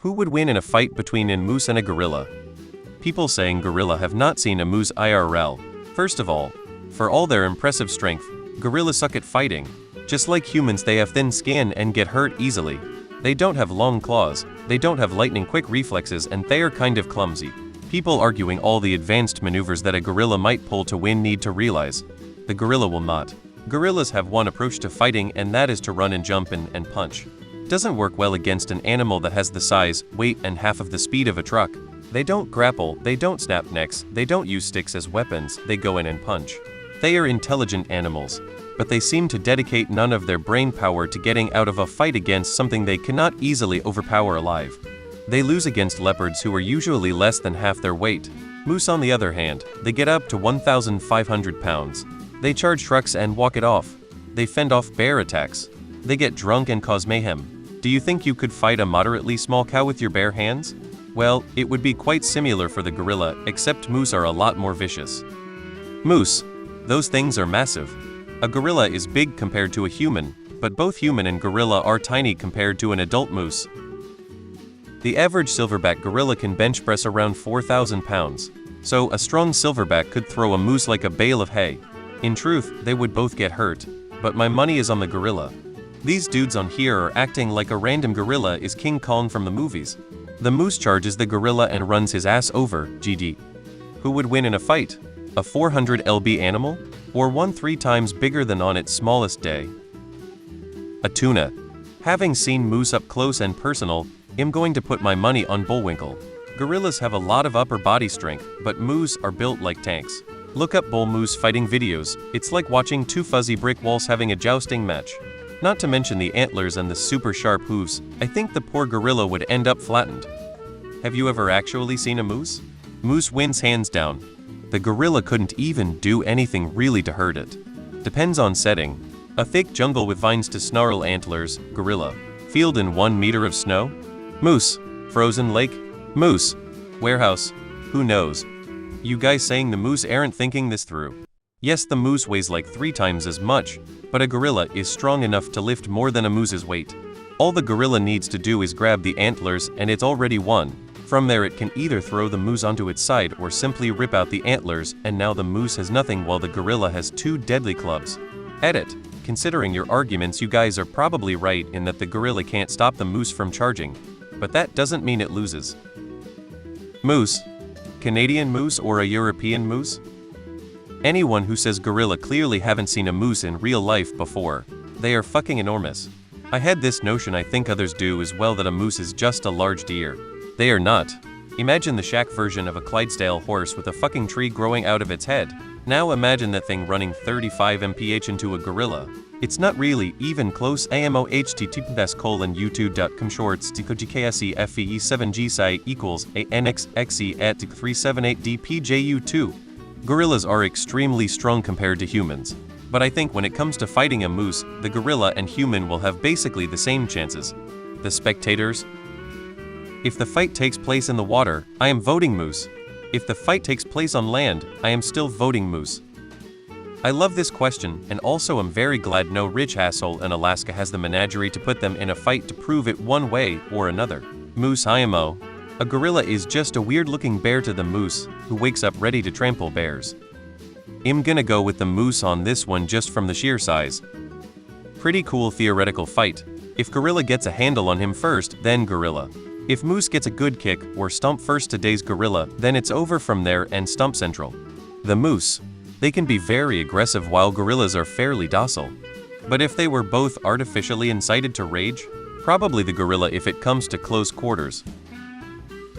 Who would win in a fight between a moose and a gorilla? People saying gorilla have not seen a moose IRL. First of all, for all their impressive strength, gorillas suck at fighting. Just like humans, they have thin skin and get hurt easily. They don't have long claws, they don't have lightning-quick reflexes, and they are kind of clumsy. People arguing all the advanced maneuvers that a gorilla might pull to win need to realize the gorilla will not. Gorillas have one approach to fighting, and that is to run and jump and punch. Doesn't work well against an animal that has the size, weight, and half of the speed of a truck. They don't grapple, they don't snap necks, they don't use sticks as weapons, they go in and punch. They are intelligent animals, but they seem to dedicate none of their brain power to getting out of a fight against something they cannot easily overpower alive. They lose against leopards, who are usually less than half their weight. Moose, on the other hand, they get up to 1,500 pounds. They charge trucks and walk it off. They fend off bear attacks. They get drunk and cause mayhem. Do you think you could fight a moderately small cow with your bare hands? Well, it would be quite similar for the gorilla, except moose are a lot more vicious. Moose. Those things are massive. A gorilla is big compared to a human, but both human and gorilla are tiny compared to an adult moose. The average silverback gorilla can bench press around 4,000 pounds, so a strong silverback could throw a moose like a bale of hay. In truth, they would both get hurt, but my money is on the gorilla. These dudes on here are acting like a random gorilla is King Kong from the movies. The moose charges the gorilla and runs his ass over, GD. Who would win in a fight? A 400 lb animal? Or one 3 times bigger than on its smallest day? A tuna. Having seen moose up close and personal, I'm going to put my money on Bullwinkle. Gorillas have a lot of upper body strength, but moose are built like tanks. Look up bull moose fighting videos, it's like watching 2 fuzzy brick walls having a jousting match. Not to mention the antlers and the super sharp hooves, I think the poor gorilla would end up flattened. Have you ever actually seen a moose? Moose wins hands down. The gorilla couldn't even do anything really to hurt it. Depends on setting. A thick jungle with vines to snarl antlers, gorilla. Field in 1 meter of snow? Moose. Frozen lake? Moose. Warehouse? Who knows? You guys saying the moose aren't thinking this through. Yes, the moose weighs like 3 times as much, but a gorilla is strong enough to lift more than a moose's weight. All the gorilla needs to do is grab the antlers and it's already won. From there it can either throw the moose onto its side or simply rip out the antlers, and now the moose has nothing while the gorilla has 2 deadly clubs. Edit. Considering your arguments, you guys are probably right in that the gorilla can't stop the moose from charging, but that doesn't mean it loses. Moose. Canadian moose or a European moose? Anyone who says gorilla clearly haven't seen a moose in real life before. They are fucking enormous. I had this notion, I think others do as well, that a moose is just a large deer. They are not. Imagine the Shaq version of a Clydesdale horse with a fucking tree growing out of its head. Now imagine that thing running 35 mph into a gorilla. It's not really even close. amohttps://youtube.com shorts tkgsefve7gsci equals anxxe at 378dpju2. Gorillas are extremely strong compared to humans. But I think when it comes to fighting a moose, the gorilla and human will have basically the same chances. The spectators? If the fight takes place in the water, I am voting moose. If the fight takes place on land, I am still voting moose. I love this question, and also am very glad no rich asshole in Alaska has the menagerie to put them in a fight to prove it one way or another. Moose IMO. A gorilla is just a weird-looking bear to the moose, who wakes up ready to trample bears. I'm gonna go with the moose on this one just from the sheer size. Pretty cool theoretical fight. If gorilla gets a handle on him first, then gorilla. If moose gets a good kick or stomp first today's gorilla, then it's over from there and stump central. The moose. They can be very aggressive while gorillas are fairly docile. But if they were both artificially incited to rage, probably the gorilla if it comes to close quarters.